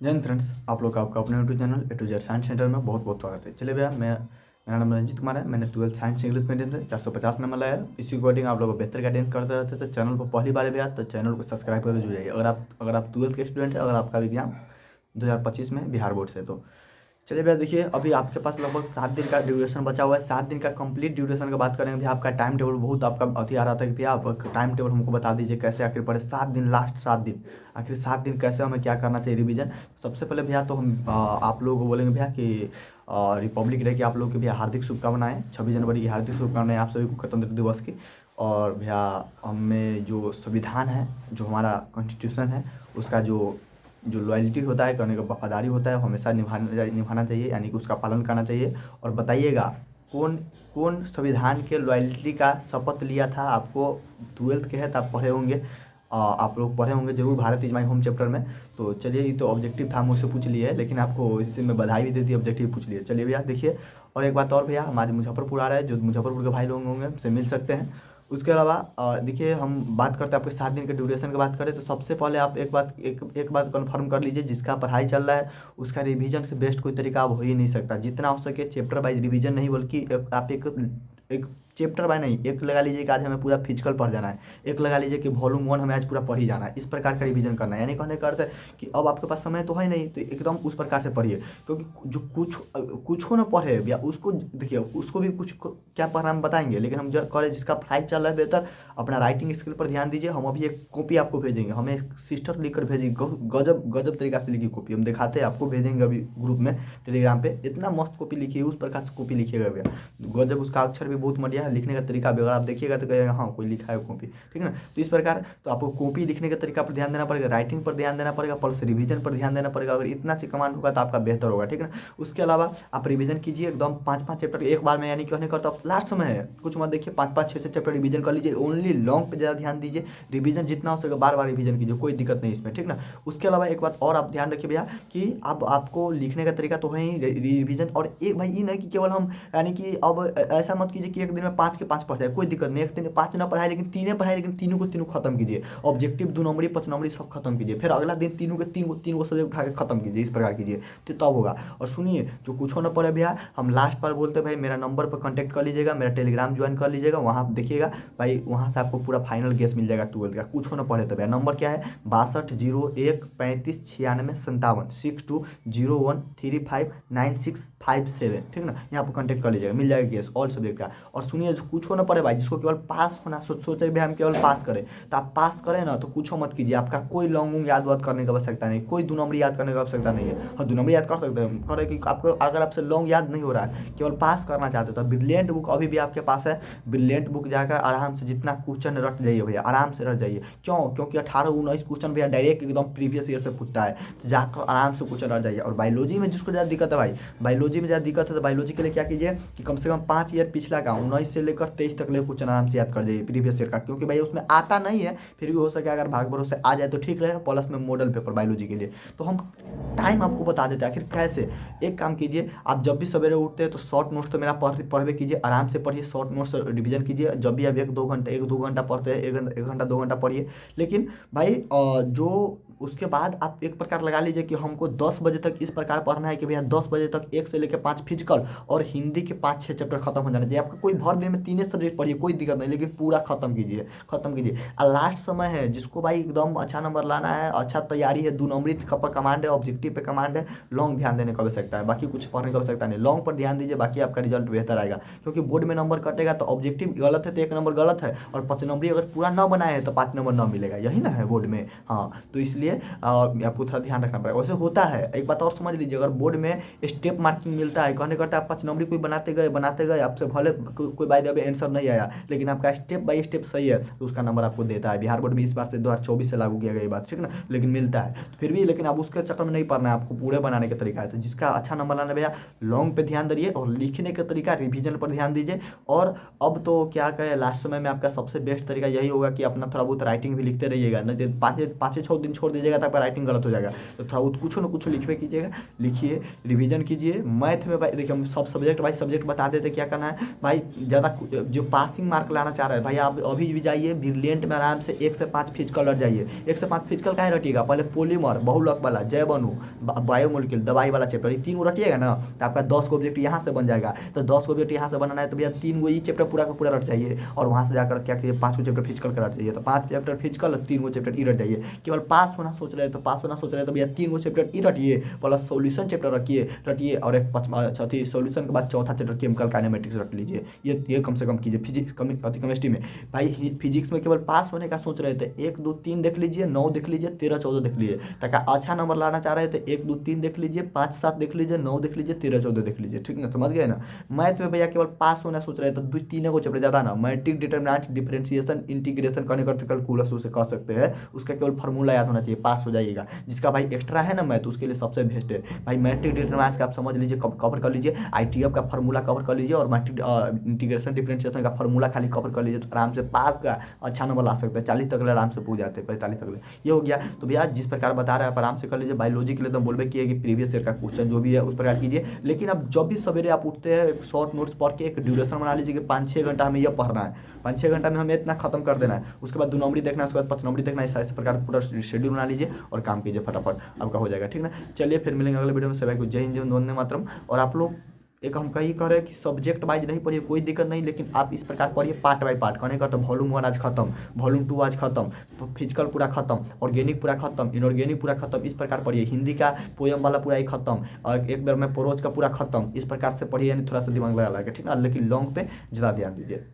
जय हिंद फ्रेंड्स, आप लोग का आपका अपने YouTube channel A to Z science centre में बहुत बहुत स्वागत है। चलिए भैया, मेरा नाम रंजीत कुमार है। मैंने 12th साइंस इंग्लिश मीडियम से 450 नंबर लाया है। इसी अकॉर्डिंग आप लोगों को बेहतर गाइडेंस करते रहते हैं। तो चैनल पर पहली बार है भैया, तो चैनल को सब्सक्राइब करके जुड़ जाइए। अगर आप 12th के स्टूडेंट हैं, अगर आपका एग्जाम 2025 में बिहार बोर्ड से, तो चलिए भैया देखिए, अभी आपके पास लगभग 7 दिन का ड्यूरेशन बचा हुआ है। 7 दिन का कंप्लीट ड्यूरेशन की बात करेंगे भैया। आपका टाइम टेबल बहुत आपका अति आ रहा था कि भैया आप टाइम टेबल हमको बता दीजिए कैसे आखिर पड़े 7 दिन, लास्ट 7 दिन, आखिर 7 दिन कैसे हमें क्या करना चाहिए रिवीजन। सबसे पहले भैया तो हम आप लोगों को बोलेंगे भैया कि रिपब्लिक डे की आप लोग की भैया हार्दिक शुभकामनाएं। 26 जनवरी की हार्दिक शुभकामनाएं आप सभी को गणतंत्र दिवस की। और भैया हमें जो संविधान है, जो हमारा कॉन्स्टिट्यूशन है, उसका जो जो लॉयल्टी होता है, करने का वफादारी होता है, वो हमेशा निभाना चाहिए, यानी कि उसका पालन करना चाहिए। और बताइएगा कौन कौन संविधान के लॉयल्टी का शपथ लिया था। आपको 12th के है तो आप पढ़े होंगे, आप लोग पढ़े होंगे जरूर, Bharat is my home chapter में। तो चलिए, ये तो ऑब्जेक्टिव था, मुझसे पूछ लिए है, लेकिन आपको इससे मैं बधाई भी दे दी, ऑब्जेक्टिव पूछ लिए। चलिए भैया देखिए, और एक बात और भैया, हमारे मुजफ्फरपुर आ रहा है, जो मुजफ्फरपुर के भाई लोग होंगे हमसे मिल सकते हैं। उसके अलावा देखिए, हम बात करते हैं आपके 7 दिन के ड्यूरेशन की बात करें तो सबसे पहले आप एक बात कंफर्म कर लीजिए, जिसका पढ़ाई चल रहा है उसका रिवीजन से बेस्ट कोई तरीका अब हो ही नहीं सकता। जितना हो सके चैप्टर वाइज रिवीजन, नहीं बल्कि आप एक चैप्टर बाय नहीं, एक लगा लीजिए कि आज हमें पूरा फिजिकल पढ़ जाना है, एक लगा लीजिए कि वॉल्यूम 1 हमें आज पूरा पढ़ ही जाना है। इस प्रकार का रिवीजन करना है, यानी कहने का अर्थ है कि अब आपके पास समय तो है नहीं, तो एकदम उस प्रकार से पढ़िए। क्योंकि जो कुछ हो ना पढ़े या उसको देखिए, उसको भी कुछ क्या पढ़ना हम बताएंगे, लेकिन हम जो कॉलेज जिसका पढ़ाई चल रहा है बेहतर, अपना राइटिंग स्किल पर ध्यान दीजिए। हम अभी एक कॉपी आपको भेजेंगे, हमें एक सिस्टर लिख कर भेजेगी, गजब गजब तरीका से लिखी कॉपी हम दिखाते हैं आपको, भेजेंगे अभी ग्रुप में टेलीग्राम पे। इतना मस्त कॉपी लिखी है, उस प्रकार से कॉपी लिखिएगा भैया, गजब। उसका अक्षर भी बहुत बढ़िया है, लिखने का तरीका भी अगर आप देखिएगा तो कहिएगा हाँ कोई लिखा है कॉपी, ठीक है ना। तो इस प्रकार तो आपको कॉपी लिखने के तरीका पर ध्यान देना पड़ेगा, राइटिंग पर ध्यान देना पड़ेगा, प्लस रिवीजन पर ध्यान देना पड़ेगा। अगर इतना से कमांड होगा तो आपका बेहतर होगा, ठीक है ना। उसके अलावा आप रिवीजन कीजिए एकदम 5-5 चैप्टर एक बार में, यानी कहने का तो लास्ट समय है, कुछ मत देखिए, 5-5 6-6 चैप्टर रिवीजन कर लीजिए। ओनली लॉन्ग पे ज़्यादा ध्यान दीजिए, रिवीजन जितना हो सके बार बार रिवीजन कीजिए, कोई दिक्कत नहीं इसमें, ठीक ना। उसके अलावा एक बात और आप ध्यान रखिए भैया कि अब आपको लिखने का तरीका तो है ही रिवीजन, और एक भाई ये नहीं कि केवल हम, यानी कि अब ऐसा मत कीजिए कि एक दिन में 5 के 5 पढ़ जाए, कोई दिक्कत नहीं। एक दिन में 5 ना पढ़ाए, लेकिन 3 पढ़ाए, लेकिन तीनों को तीनों खत्म कीजिए। ऑब्जेक्टिव 2 नंबरी 5 नंबरी सब खत्म कीजिए, फिर अगला दिन तीनों के तीन को सब्जेक्ट उठा के खत्म कीजिए, इस प्रकार कीजिए तो तब होगा। और सुनिए, जो कुछ होना पड़े भैया, हम लास्ट पर बोलते हैं भाई, मेरा नंबर पर कॉन्टैक्ट कर लीजिएगा, मेरा टेलीग्राम ज्वाइन कर लीजिएगा, वहाँ देखिएगा भाई, वहाँ से आपको पूरा फाइनल गेस मिल जाएगा 12th का। कुछ होना पड़े तो भैया नंबर क्या है, 6201359657, 6201359657, ठीक ना। यहाँ पर कॉन्टैक्ट कर लीजिएगा, मिल जाएगा गेस ऑल सब्जेक्ट का। और सुनिए, जो कुछ होना पड़े भाई, जिसको केवल पास होना, सोचे भाई हम केवल पास करें, तो आप पास करें ना तो कुछ मत कीजिए। आपका कोई लॉन्ग याद वाद करने की आवश्यकता नहीं, कोई 2 नंबर याद करने की आवश्यकता नहीं है। हाँ, 2 नंबर याद कर सकते हैं, करें कि आपको अगर आपसे लॉन्ग याद नहीं हो रहा है, केवल पास करना चाहते हो, तो ब्रिलियंट बुक अभी भी आपके पास है। ब्रिलियंट बुक जाकर आराम से जितना क्वेश्चन रट जाइए भैया, आराम से रट जाइए। क्यों? क्योंकि 18-19 क्वेश्चन भैया डायरेक्ट एकदम प्रीवियस ईयर से पूछता है, तो जाकर आराम से क्वेश्चन रट जाइए। और बायोलॉजी में जिसको ज़्यादा दिक्कत है भाई, बायोलॉजी में ज़्यादा दिक्कत है, तो बायोलॉजी के लिए क्या कीजिए कि कम से कम 5 ईयर पिछला का 19 से लेकर 23 तक ले क्वेश्चन आराम से याद कर जाइए प्रीवियस ईयर का, क्योंकि भाई उसमें आता नहीं है, फिर भी हो सके अगर भाग भरोसे आ जाए तो ठीक रहेगा, प्लस में मॉडल पेपर बायोलॉजी के लिए। तो हम टाइम आपको बता देते हैं आखिर कैसे। एक काम कीजिए, आप जब भी सवेरे उठते हैं तो शॉर्ट नोट्स तो मेरा पढ़वे कीजिए, आराम से पढ़िए, शॉर्ट नोट्स रिवीजन कीजिए। जब भी आप 1-2 घंटा पढ़ते हैं, 1 घंटा 2 घंटा पढ़िए। लेकिन भाई जो उसके बाद आप एक प्रकार लगा लीजिए कि हमको 10 बजे तक इस प्रकार पढ़ना है कि भैया 10 बजे तक 1 से लेकर 5 फिजिकल और हिंदी के 5-6 चैप्टर खत्म हो जाना चाहिए। आपका कोई भर दिन में 3 सब्जेक्ट पढ़िए, कोई दिक्कत नहीं, लेकिन पूरा खत्म कीजिए, खत्म कीजिए। और लास्ट समय है, जिसको भाई एकदम अच्छा नंबर लाना है, अच्छा तैयारी है, 2 नंबरी पर कमांड है, ऑब्जेक्टिव पे कमांड है, लॉन्ग ध्यान देने की आवश्यकता है, बाकी कुछ पढ़ने की आवश्यकता नहीं। लॉन्ग पर ध्यान दीजिए, बाकी आपका रिजल्ट बेहतर आएगा। क्योंकि बोर्ड में नंबर कटेगा तो ऑब्जेक्टिव गलत है तो 1 नंबर गलत है, और 5 नंबरी अगर पूरा न बनाए है तो 5 नंबर न मिलेगा, यही ना है बोर्ड में। हाँ, तो इसलिए आपको थोड़ा ध्यान रखना पड़ेगा। वैसे होता है, एक बात और समझ लीजिए, अगर बोर्ड में स्टेप मार्किंग मिलता है, कहने करता है आप 5 नंबरी कोई बनाते गए, आपसे भले कोई बाय द वे आंसर नहीं आया, लेकिन आपका स्टेप बाय स्टेप सही है तो उसका नंबर आपको देता है। बिहार बोर्ड में इस बार से 2024 से लागू किया गया ये बात, ठीक ना, लेकिन मिलता है। तो फिर भी लेकिन आप उसके चक्कर में नहीं पढ़ना है, आपको पूरे बनाने का तरीका है। तो जिसका अच्छा नंबर लाना भैया, लॉन्ग पे ध्यान दीजिए, और लिखने का तरीका रिवीजन पर ध्यान दीजिए। और अब तो क्या कहें, लास्ट समय में आपका सबसे बेस्ट तरीका यही होगा कि अपना थोड़ा बहुत राइटिंग भी लिखते रहिएगा, नहीं तो 5-6 दिन छोड़ दीजिएगा तो आपका राइटिंग गलत हो जाएगा। तो थोड़ा बहुत कुछ ना कुछ लिखवे कीजिएगा, लिखिए, रिवीजन कीजिए। मैथ में भाई देखिए, हम सब सब्जेक्ट वाइज सब्जेक्ट बता देते क्या करना है भाई। ज़्यादा ज़्यादा जो पासिंग मार्क लाना चाह रहे हैं भाई, आप अभी भी जाइए ब्रिलियंट में आराम से 1 से 5 फिजिकल रट जाइए। 1 से 5 फिजिकल काहे रटिएगा, पहले पॉलीमर, बहुलक वाला, जैव अणु, बायोमोलिक्यूल, दवाई वाला चैप्टर, ये 3 गो रटिएगा ना तो आपका 10 को ऑब्जेक्ट यहाँ से बन जाएगा। तो 10 को ऑब्जेक्ट यहाँ से बनाना है तो भैया 3 गो ये चैप्टर पूरा का पूरा रट जाइए, और वहाँ से जाकर क्या कीजिए 5 गो चैप्टर फिजिकल का रट जाइए। तो 5 चैप्टर फिजिकल और 3 गो चैप्टर ई रट जाइए। केवल पास होना सोच रहे हैं तो पास होना सोच रहे हैं तो भैया 3 गो चैप्टर ई रटिए, प्लस सॉल्यूशन चैप्टर रटिए, और एक चौथी सॉल्यूशन के बाद चौथा चैप्टर केमिकल काइनेमेटिक्स रट लीजिए। ये कम से कम कीजिए। फिजिक्स केमिस्ट्री में भाई, फिजिक्स में केवल पास होने का सोच रहे थे 1 2 3 देख लीजिए, 9 देख लीजिए, 13 14 देख लीजिए। ताकि अच्छा नंबर लाना चाह रहे थे 1 2 3 देख लीजिए, 5 7 देख लीजिए, 9 देख लीजिए, 13 14 देख लीजिए। ठीक ना, समझ गए ना। मैथ में भैया केवल पास होना सोच रहे थे तो 3 को चैप्टर ज़्यादा ना, matrix, determinant, differentiation, integration, calculus उसे कह सकते हैं, उसका केवल फार्मूला याद होना चाहिए, पास हो जाइएगा। जिसका भाई एक्स्ट्रा है ना मैथ, उसके लिए सबसे बेस्ट है भाई मैट्रिक, डिटरमिनेंट का आप समझ लीजिए, कवर कर लीजिए, ITF का फार्मूला कवर कर लीजिए, और मैट्रिक इंटीग्रेशन डिफरेंशिएशन का फार्मूला खाली कवर कर लीजिए, तो आराम से पास का अच्छा नंबर ला सकते हैं। 40 तक आराम से पूछ जाते हैं, 45 तक। ये हो गया। तो भैया जिस प्रकार बता रहे हैं आप आराम से कर लीजिए। बायोलॉजी के लिए तो बोलबे किए कि प्रीवियस ईयर का क्वेश्चन जो भी है उस प्रकार कीजिए। लेकिन अब जब भी सवेरे आप उठते हैं शॉर्ट नोट्स पढ़ के एक ड्यूरेशन बना लीजिए कि 5-6 घंटा हमें यह पढ़ना है, 5-6 घंटा में हमें इतना खत्म कर देना है। उसके बाद 2 नंबरी देखना है, उसके बाद 5 नंबरी देखना है। इस प्रकार पूरा शेड्यूल बना लीजिए और काम कीजिए, फटाफट आपका हो जाएगा। ठीक ना, चलिए फिर मिलेंगे अगले वीडियो में। सभी को जय हिंद, जय वंदे मातरम। और आप लोग एक हम कहीं कह रहे हैं कि सब्जेक्ट वाइज नहीं पढ़िए, कोई दिक्कत नहीं, लेकिन आप इस प्रकार पढ़िए पार्ट बाय पार्ट। कहने का तो वॉल्यूम 1 आज खत्म, वॉल्यूम 2 आज खत्म, फिजिकल पूरा खत्म, ऑर्गेनिक पूरा खत्म, इनऑर्गेनिक पूरा खत्म। इस प्रकार पढ़िए। हिंदी का पोयम वाला पूरा ही खत्म, और एक बार में प्रोज का पूरा खत्म। इस प्रकार से पढ़िए, यानी थोड़ा सा दिमाग लगा लगा, ठीक ना, लेकिन लॉन्ग पे ज़्यादा ध्यान दीजिए।